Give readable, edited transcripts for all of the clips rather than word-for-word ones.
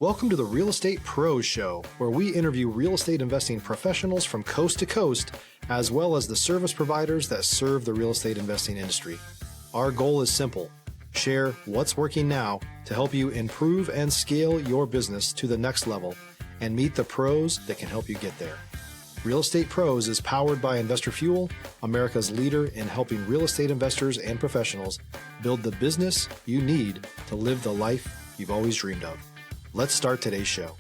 Welcome to the Real Estate Pros Show, where we interview real estate investing professionals from coast to coast, as well as the service providers that serve the real estate investing industry. Our goal is simple: share what's working now to help you improve and scale your business to the next level and meet the pros that can help you get there. Real Estate Pros is powered by Investor Fuel, America's leader in helping real estate investors and professionals build the business you need to live the life you've always dreamed of. Let's start today's show.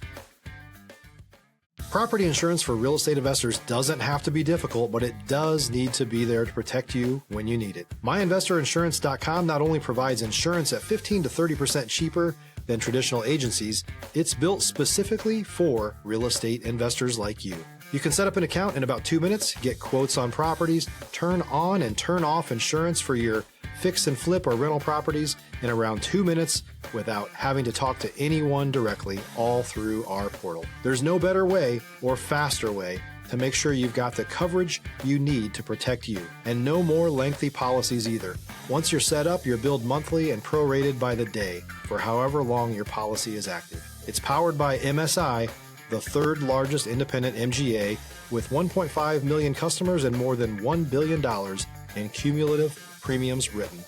Property insurance for real estate investors doesn't have to be difficult, but it does need to be there to protect you when you need it. MyInvestorInsurance.com not only provides insurance at 15 to 30% cheaper than traditional agencies, it's built specifically for real estate investors like you. You can set up an account in about 2 minutes, get quotes on properties, turn on and turn off insurance for your fix and flip or rental properties in around 2 minutes without having to talk to anyone directly, all through our portal. There's no better way or faster way to make sure you've got the coverage you need to protect you, and no more lengthy policies either. Once you're set up, you're billed monthly and prorated by the day for however long your policy is active. It's powered by MSI, the third largest independent MGA, with 1.5 million customers and more than $1 billion in cumulative premiums written.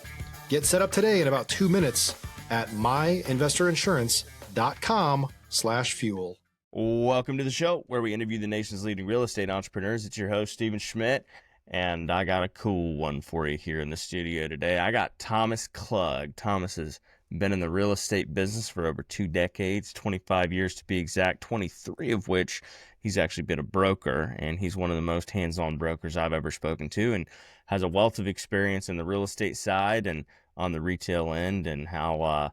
Get set up today in about 2 minutes at myinvestorinsurance.com/fuel. Welcome to the show where we interview the nation's leading real estate entrepreneurs. It's your host, Stephen Schmidt, and I got a cool one for you here in the studio today. I got Thomas Klug. Thomas has been in the real estate business for over 2 decades, 25 years to be exact, 23 of which he's actually been a broker, and he's one of the most hands-on brokers I've ever spoken to, and has a wealth of experience in the real estate side and on the retail end, and how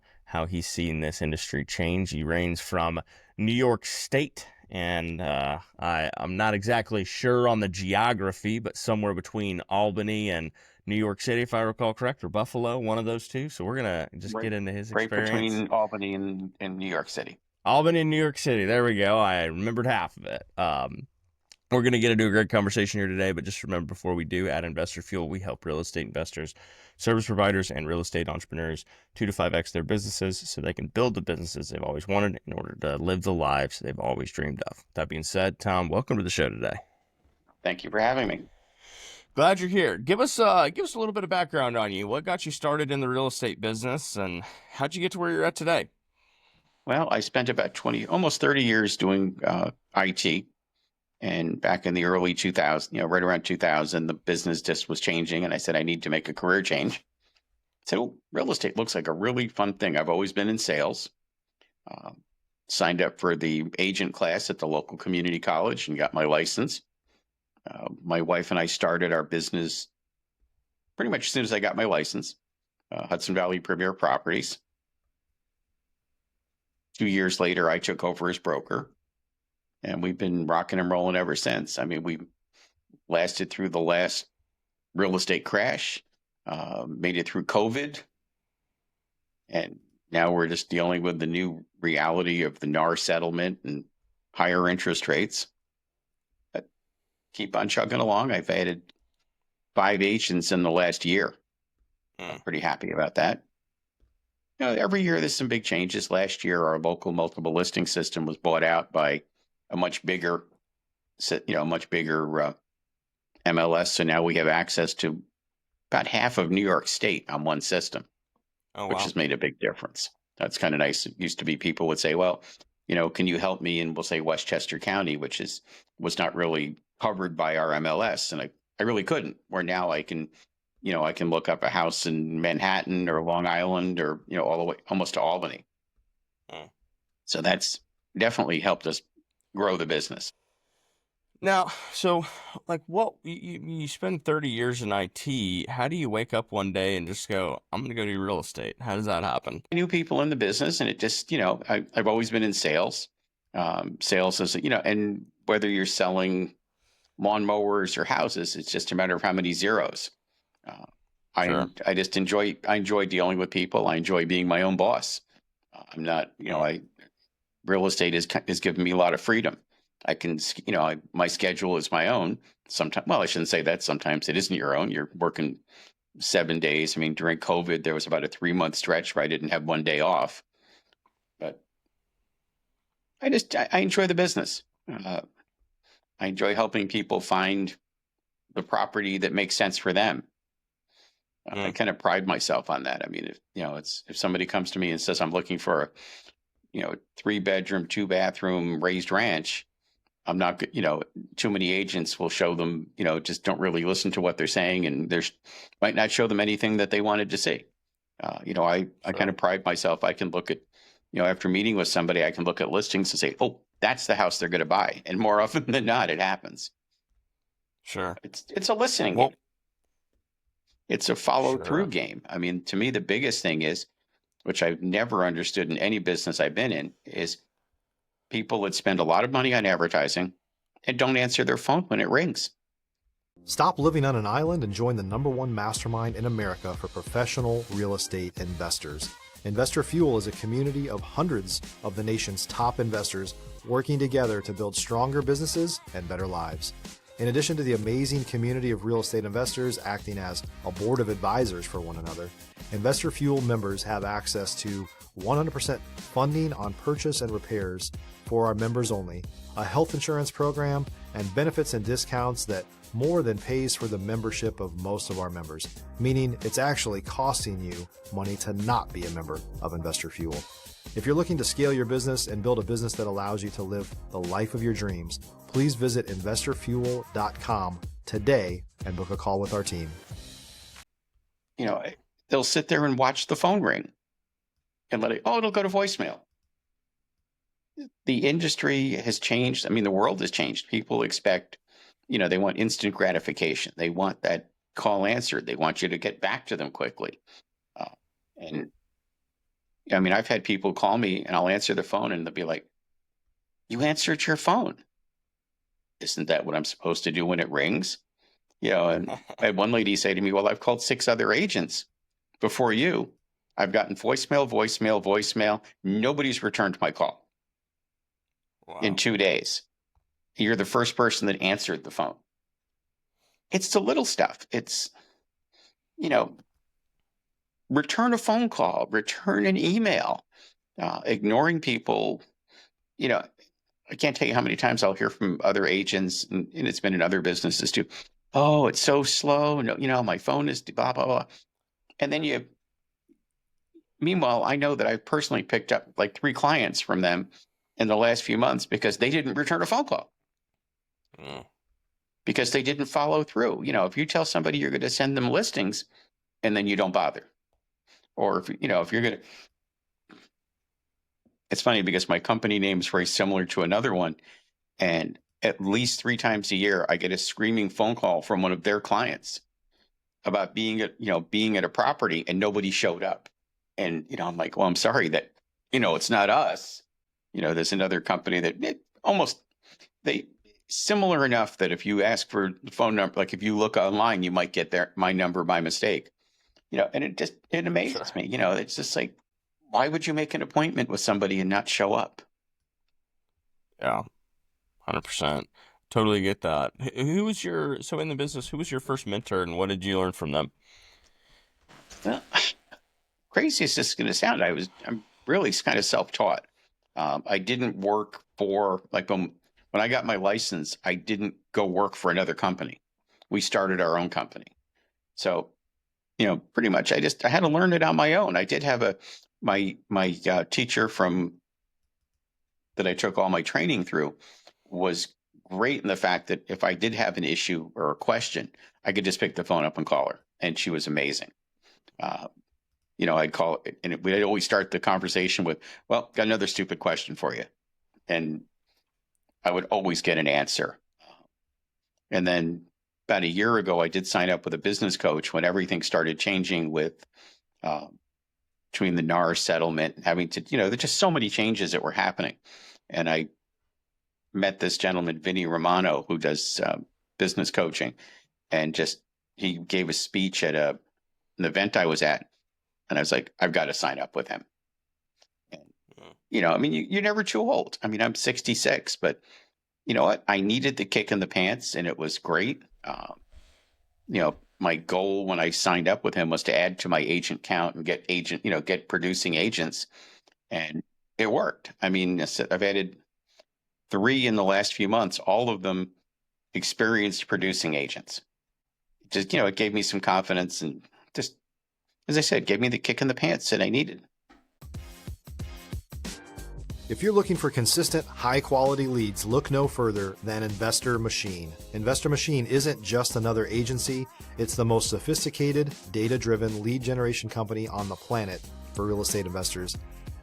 he's seen this industry change. He reigns from New York State, and I'm not exactly sure on the geography, but somewhere between Albany and New York City, if I recall correct, or Buffalo, one of those two. So we're going to just get into his experience. Right between Albany and New York City. Albany and New York City. There we go. I remembered half of it. We're going to get into a great conversation here today, but just remember, before we do, at Investor Fuel, we help real estate investors, service providers, and real estate entrepreneurs 2 to 5x their businesses so they can build the businesses they've always wanted in order to live the lives they've always dreamed of. That being said, Tom, welcome to the show today. Thank you for having me. Glad you're here. Give us a little bit of background on you. What got you started in the real estate business, and how'd you get to where you're at today? Well, I spent about almost 30 years doing IT. And back in the early 2000s, right around 2000, the business just was changing. And I said, I need to make a career change. I said, oh, real estate looks like a really fun thing. I've always been in sales. Signed up for the agent class at the local community college and got my license. My wife and I started our business pretty much as soon as I got my license, Hudson Valley Premier Properties. 2 years later, I took over as broker. And we've been rocking and rolling ever since. I mean, we lasted through the last real estate crash, made it through COVID. And now we're just dealing with the new reality of the NAR settlement and higher interest rates. But keep on chugging along. I've added 5 agents in the last year. I'm pretty happy about that. Every year there's some big changes. Last year, our local multiple listing system was bought out by a much bigger MLS. So now we have access to about half of New York State on one system, which has made a big difference. That's kind of nice. It used to be people would say, well, can you help me in, we'll say, Westchester County, which was not really covered by our MLS. And I really couldn't, where now I can look up a house in Manhattan or Long Island or, all the way almost to Albany. So that's definitely helped us grow the business. Now, so what you spend 30 years in IT, how do you wake up one day and just go, I'm going to go do real estate? How does that happen? I knew people in the business, and it just, I've always been in sales. Sales is, and whether you're selling lawnmowers or houses, it's just a matter of how many zeros. Sure. I just enjoy dealing with people. I enjoy being my own boss. I'm not, real estate is giving me a lot of freedom. I can, my schedule is my own. Sometimes, well, I shouldn't say that. Sometimes it isn't your own. You're working 7 days. I mean, during COVID, there was about a 3-month stretch where I didn't have one day off. But I enjoy the business. I enjoy helping people find the property that makes sense for them. I kind of pride myself on that. I mean, if somebody comes to me and says, I'm looking for a, 3-bedroom, 2-bathroom raised ranch, I'm not, too many agents will show them, just don't really listen to what they're saying, and might not show them anything that they wanted to see. I kind of pride myself. I can look at, after meeting with somebody, I can look at listings and say, oh, that's the house they're going to buy. And more often than not, it happens. Sure. It's a listening game. It's a follow through game. I mean, to me, the biggest thing is, which I've never understood in any business I've been in, is people that spend a lot of money on advertising and don't answer their phone when it rings. Stop living on an island and join the #1 mastermind in America for professional real estate investors. Investor Fuel is a community of hundreds of the nation's top investors working together to build stronger businesses and better lives. In addition to the amazing community of real estate investors acting as a board of advisors for one another, Investor Fuel members have access to 100% funding on purchase and repairs for our members only, a health insurance program, and benefits and discounts that more than pays for the membership of most of our members, meaning it's actually costing you money to not be a member of Investor Fuel. If you're looking to scale your business and build a business that allows you to live the life of your dreams, please visit investorfuel.com today and book a call with our team. They'll sit there and watch the phone ring and it'll go to voicemail. The industry has changed. I mean, the world has changed. People expect, they want instant gratification. They want that call answered. They want you to get back to them quickly. I've had people call me and I'll answer the phone and they'll be like, you answered your phone. Isn't that what I'm supposed to do when it rings? And I had one lady say to me, well, I've called 6 other agents before you. I've gotten voicemail. Nobody's returned my call. Wow. In 2 days. You're the first person that answered the phone. It's the little stuff. It's, return a phone call, return an email, ignoring people. I can't tell you how many times I'll hear from other agents, and it's been in other businesses too. Oh, it's so slow. No, my phone is blah, blah, blah. And then meanwhile, I know that I've personally picked up like 3 clients from them in the last few months because they didn't return a phone call. Because they didn't follow through. If you tell somebody you're going to send them listings and then you don't bother, or if you're going to, it's funny because my company name is very similar to another one. And at least 3 times a year, I get a screaming phone call from one of their clients about being at a property and nobody showed up. And, I'm like, well, I'm sorry that, it's not us. There's another company that similar enough that if you ask for the phone number, like if you look online, you might get my number by mistake, and it amazes me, it's just like, why would you make an appointment with somebody and not show up? Yeah, 100%. Totally get that. So in the business, who was your first mentor and what did you learn from them? Well, crazy as this is going to sound, I'm really kind of self-taught. I didn't work for, like when I got my license, I didn't go work for another company. We started our own company. So, pretty much I had to learn it on my own. I did have my teacher that I took all my training through was great in the fact that if I did have an issue or a question, I could just pick the phone up and call her, and she was amazing. I'd call it, and we'd always start the conversation with, well, got another stupid question for you. And I would always get an answer. And then about a year ago, I did sign up with a business coach when everything started changing with between the NAR settlement and having to, there's just so many changes that were happening. And I met this gentleman, Vinny Romano, who does business coaching, and he gave a speech at an event I was at. And I was like, I've got to sign up with him. And, you're never too old. I'm 66, but you know what? I needed the kick in the pants, and it was great. My goal when I signed up with him was to add to my agent count and get producing agents, and it worked. I've added 3 in the last few months, all of them experienced producing agents. Just, it gave me some confidence and just, as I said, gave me the kick in the pants that I needed. If you're looking for consistent, high-quality leads, look no further than Investor Machine. Investor Machine isn't just another agency. It's the most sophisticated, data-driven lead generation company on the planet for real estate investors,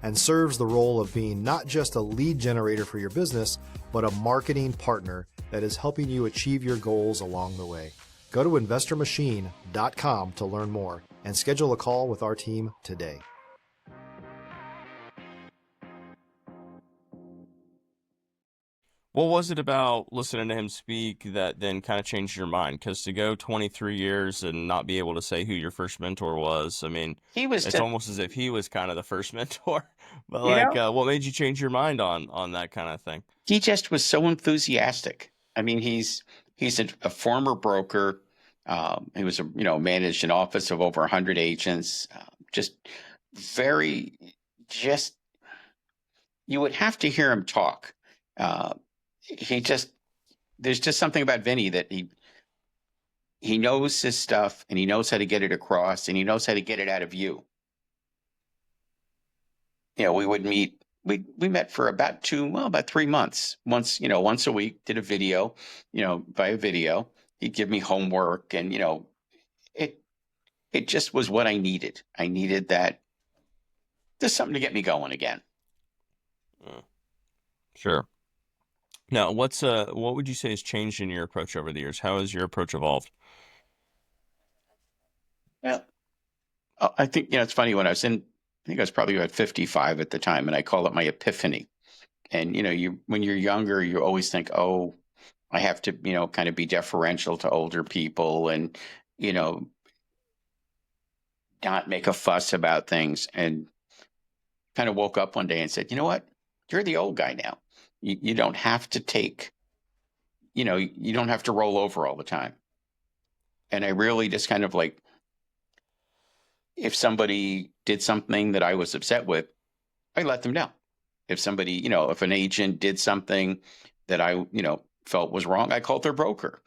and serves the role of being not just a lead generator for your business, but a marketing partner that is helping you achieve your goals along the way. Go to investormachine.com to learn more and schedule a call with our team today. What was it about listening to him speak that then kind of changed your mind? Because to go 23 years and not be able to say who your first mentor was, I mean, it's almost as if he was kind of the first mentor. But what made you change your mind on that kind of thing? He just was so enthusiastic. I mean, he's a former broker. He was managed an office of over 100 agents. You would have to hear him talk. There's just something about Vinny that he knows his stuff and he knows how to get it across and he knows how to get it out of you. We would meet. We met for about 3 months. Once a week, did a video, via video. He'd give me homework and, it just was what I needed. I needed that, just something to get me going again. Sure. Now, what would you say has changed in your approach over the years? How has your approach evolved? Well, I think, it's funny, I think I was probably about 55 at the time, and I call it my epiphany. And, when you're younger, you always think, oh, I have to, kind of be deferential to older people and, not make a fuss about things. And kind of woke up one day and said, you know what? You're the old guy now. You don't have to take, you don't have to roll over all the time. And I really just kind of like, if somebody did something that I was upset with, I let them know. If somebody, if an agent did something that I, felt was wrong, I called their broker.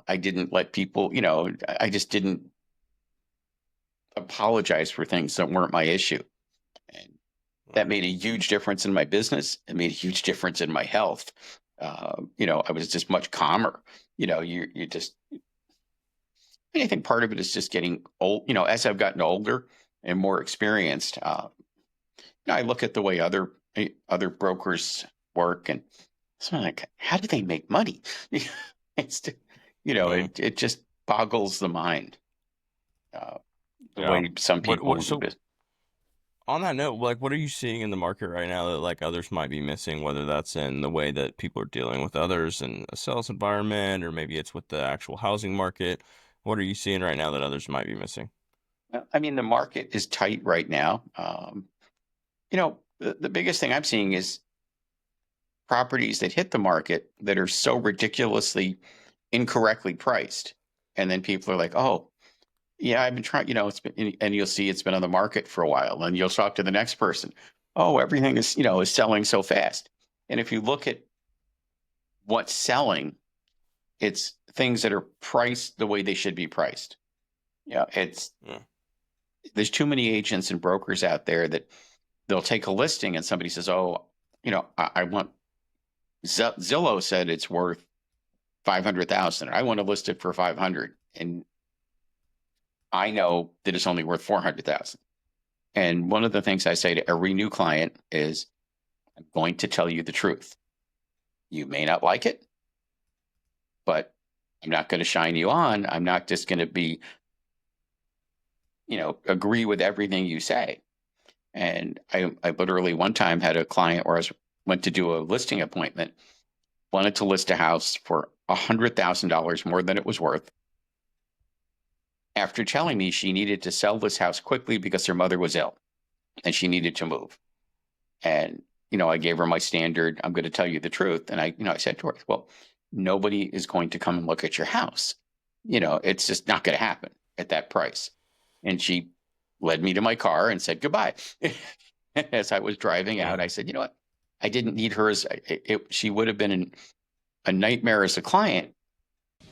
I didn't let people, I just didn't apologize for things that weren't my issue. And that made a huge difference in my business. It made a huge difference in my health. I was just much calmer. You just, I think part of it is just getting old, as I've gotten older and more experienced, I look at the way other brokers work and so I'm like, how do they make money? It just boggles the mind. The way some people do business. On that note, what are you seeing in the market right now that others might be missing, whether that's in the way that people are dealing with others in a sales environment, or maybe it's with the actual housing market? What are you seeing right now that others might be missing? I mean, the market is tight right now. The biggest thing I'm seeing is properties that hit the market that are so ridiculously incorrectly priced. And then people are like, oh, yeah, I've been trying, it's been, and you'll see it's been on the market for a while, and you'll talk to the next person. Oh, everything is, is selling so fast. And if you look at what's selling, it's things that are priced the way they should be priced. There's too many agents and brokers out there that they'll take a listing and somebody says, oh, I want, Zillow said it's worth 500,000. I want to list it for 500. And I know that it's only worth 400,000. And one of the things I say to every new client is, I'm going to tell you the truth. You may not like it, but I'm not going to shine you on. I'm not just going to be, agree with everything you say. And I literally one time had a client where went to do a listing appointment, wanted to list a house for $100,000 more than it was worth. After telling me she needed to sell this house quickly because her mother was ill and she needed to move. And, I gave her my standard, I'm going to tell you the truth. And I said to her, well, nobody is going to come and look at your house. It's just not going to happen at that price. And she led me to my car and said goodbye. As I was driving out, I said, you know what? I didn't need her as she would have been a nightmare as a client.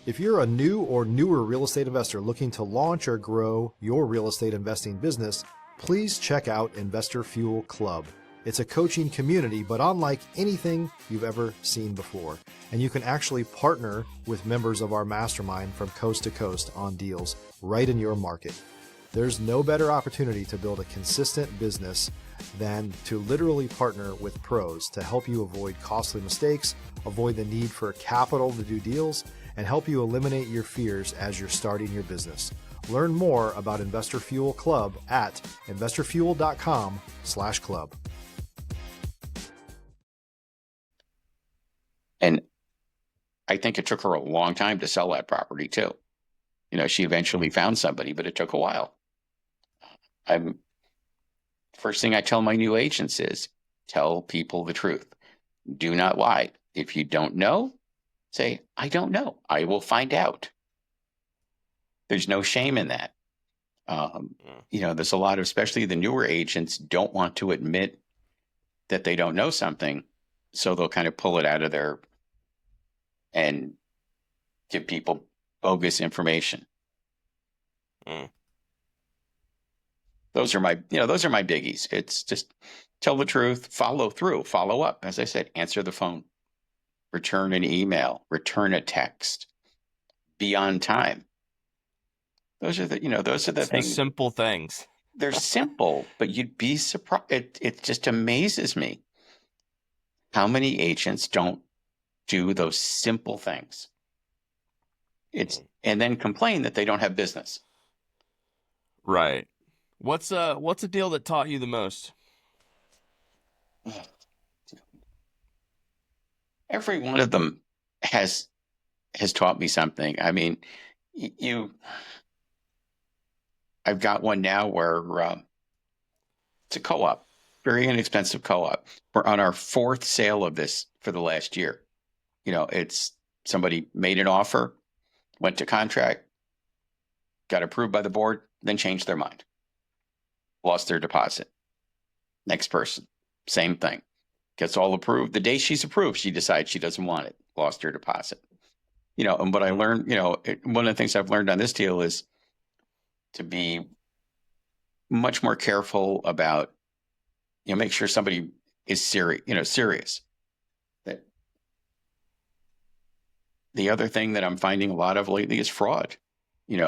If you're a new or newer real estate investor looking to launch or grow your real estate investing business, please check out Investor Fuel Club. It's a coaching community, but unlike anything you've ever seen before. And you can actually partner with members of our mastermind from coast to coast on deals right in your market. There's no better opportunity to build a consistent business than to literally partner with pros to help you avoid costly mistakes, avoid the need for capital to do deals, and help you eliminate your fears as you're starting your business. Learn more about Investor Fuel Club at investorfuel.com/club. And I think it took her a long time to sell that property too. She eventually found somebody, but it took a while. First thing I tell my new agents is tell people the truth. Do not lie. If you don't know, say, I don't know. I will find out. There's no shame in that. There's a lot of, especially the newer agents, don't want to admit that they don't know something. So they'll kind of pull it out of there and give people bogus information. Those are my biggies. It's just tell the truth, follow through, follow up. As I said, answer the phone, return an email, return a text, be on time. Those are the things. Simple things. They're simple, but you'd be surprised. It just amazes me how many agents don't do those simple things. And then complain that they don't have business. Right. What's a deal that taught you the most? Every one of them has taught me something. I mean, I've got one now where it's a co-op, very inexpensive co-op. We're on our fourth sale of this for the last year. It's somebody made an offer, went to contract, got approved by the board, then changed their mind, lost their deposit. Next person, same thing, gets all approved. The day she's approved, she decides she doesn't want it, lost her deposit. And what I learned, one of the things I've learned on this deal is to be much more careful about, make sure somebody is serious. That the other thing that I'm finding a lot of lately is fraud. You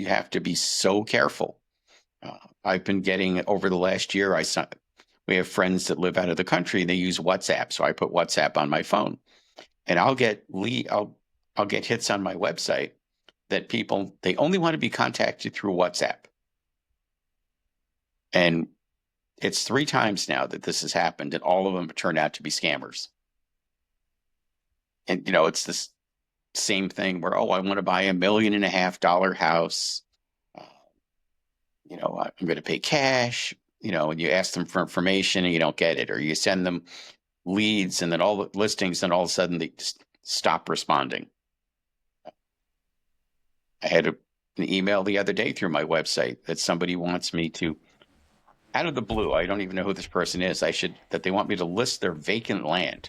have to be so careful. I've been getting over the last year. We have friends that live out of the country. They use WhatsApp, so I put WhatsApp on my phone, and I'll get hits on my website that people, they only want to be contacted through WhatsApp. And it's 3 times now that this has happened, and all of them turned out to be scammers. And, it's this same thing where, I want to buy $1.5 million house. I'm going to pay cash, and you ask them for information and you don't get it, or you send them leads and then all the listings, and all of a sudden they just stop responding. I had an email the other day through my website that somebody wants me to, out of the blue, I don't even know who this person is, that they want me to list their vacant land.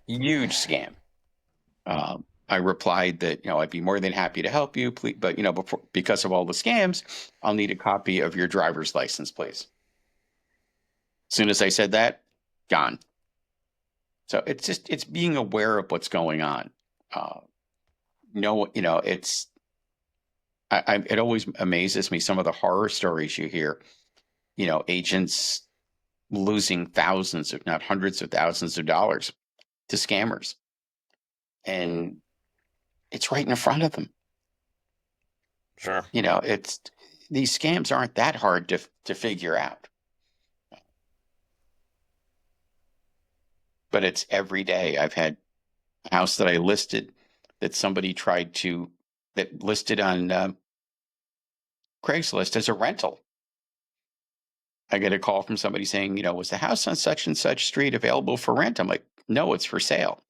Huge scam. I replied that, I'd be more than happy to help you, please, but, because of all the scams, I'll need a copy of your driver's license, please. As soon as I said that, gone. So it's being aware of what's going on. It always amazes me, some of the horror stories you hear, agents losing thousands, if not hundreds of thousands of dollars to scammers. And it's right in front of them. Sure. These scams aren't that hard to figure out. But it's every day. I've had a house that I listed that somebody that listed on Craigslist as a rental. I get a call from somebody saying, was the house on such and such street available for rent? I'm like, no, it's for sale.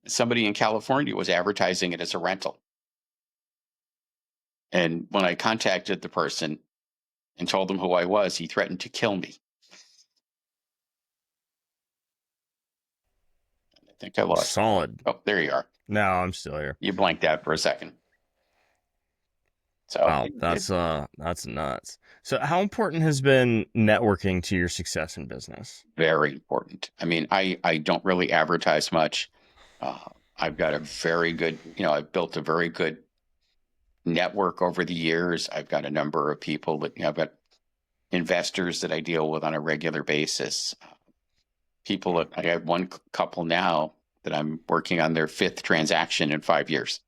Somebody in California was advertising it as a rental. And when I contacted the person and told him who I was, he threatened to kill me. think I lost. Solid. Oh, there you are. No, I'm still here. You blanked out for a second. So Wow, that's nuts. So how important has been networking to your success in business? very important. I mean, I don't really advertise much. I've got a very good, I've built a very good network over the years. I've got a number of people that, I've got investors that I deal with on a regular basis. I have one couple now that I'm working on their 5th transaction in 5 years.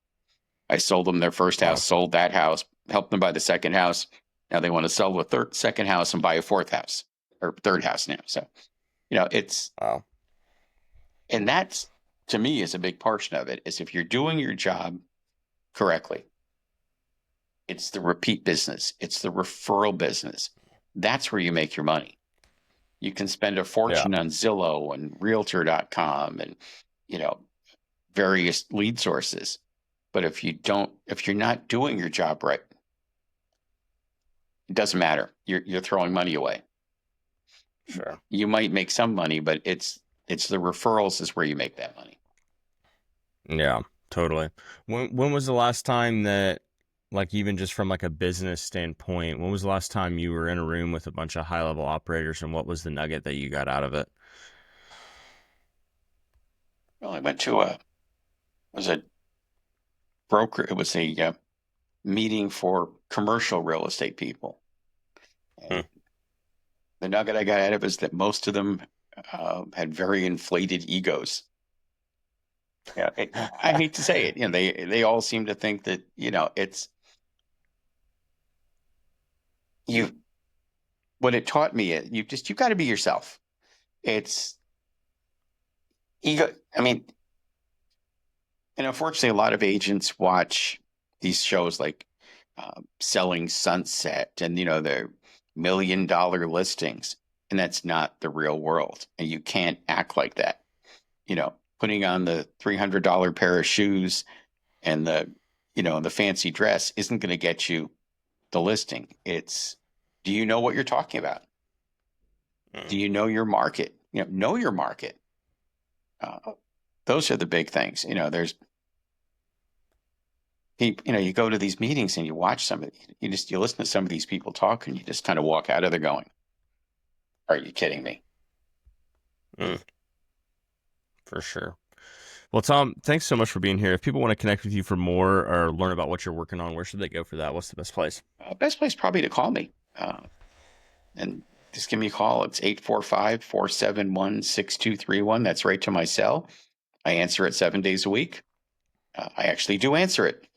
I sold them their first house, sold that house, helped them buy the second house. Now they want to sell the second house and buy a 4th house or 3rd house now. So, it's, Wow. and that's, to me, is a big portion of it, is if you're doing your job correctly, it's the repeat business. It's the referral business. That's where you make your money. You can spend a fortune on Zillow and Realtor.com and, various lead sources. But if you're not doing your job right, it doesn't matter. You're throwing money away. Sure. You might make some money, but it's the referrals is where you make that money. Yeah, totally. When was the last time that, like, even just from like a business standpoint, when was the last time you were in a room with a bunch of high-level operators, and what was the nugget that you got out of it? Well, I went to it was a broker. It was a meeting for commercial real estate people. And the nugget I got out of it is that most of them had very inflated egos. Yeah, I hate to say it. They all seem to think that it's you. What it taught me is you got to be yourself. It's ego. I mean, and unfortunately, a lot of agents watch these shows like Selling Sunset and their $1 million listings, and that's not the real world. And you can't act like that. Putting on the $300 pair of shoes and the fancy dress isn't going to get you the listing. It's, do you know what you're talking about? Do you know your market? Know your market. Those are the big things. There's, you go to these meetings and you watch you listen to some of these people talk and you just kind of walk out of there going, are you kidding me? For sure. Well, Tom, thanks so much for being here. If people want to connect with you for more or learn about what you're working on, where should they go for that? What's the best place? Best place probably to call me. And just give me a call. It's 845-471-6231. That's right to my cell. I answer it 7 days a week. I actually do answer it.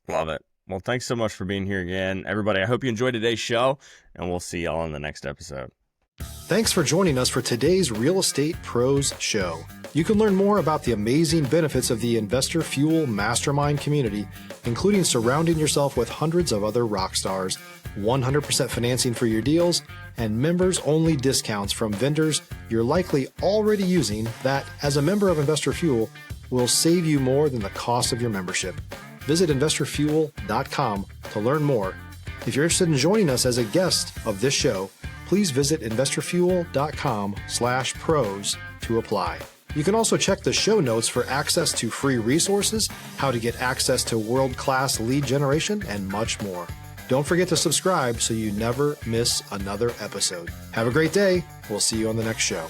Love it. Well, thanks so much for being here again. Everybody, I hope you enjoyed today's show, and we'll see y'all in the next episode. Thanks for joining us for today's Real Estate Pros Show. You can learn more about the amazing benefits of the Investor Fuel Mastermind community, including surrounding yourself with hundreds of other rock stars, 100% financing for your deals, and members-only discounts from vendors you're likely already using that, as a member of Investor Fuel, will save you more than the cost of your membership. Visit investorfuel.com to learn more. If you're interested in joining us as a guest of this show, please visit investorfuel.com/pros to apply. You can also check the show notes for access to free resources, how to get access to world-class lead generation, and much more. Don't forget to subscribe so you never miss another episode. Have a great day. We'll see you on the next show.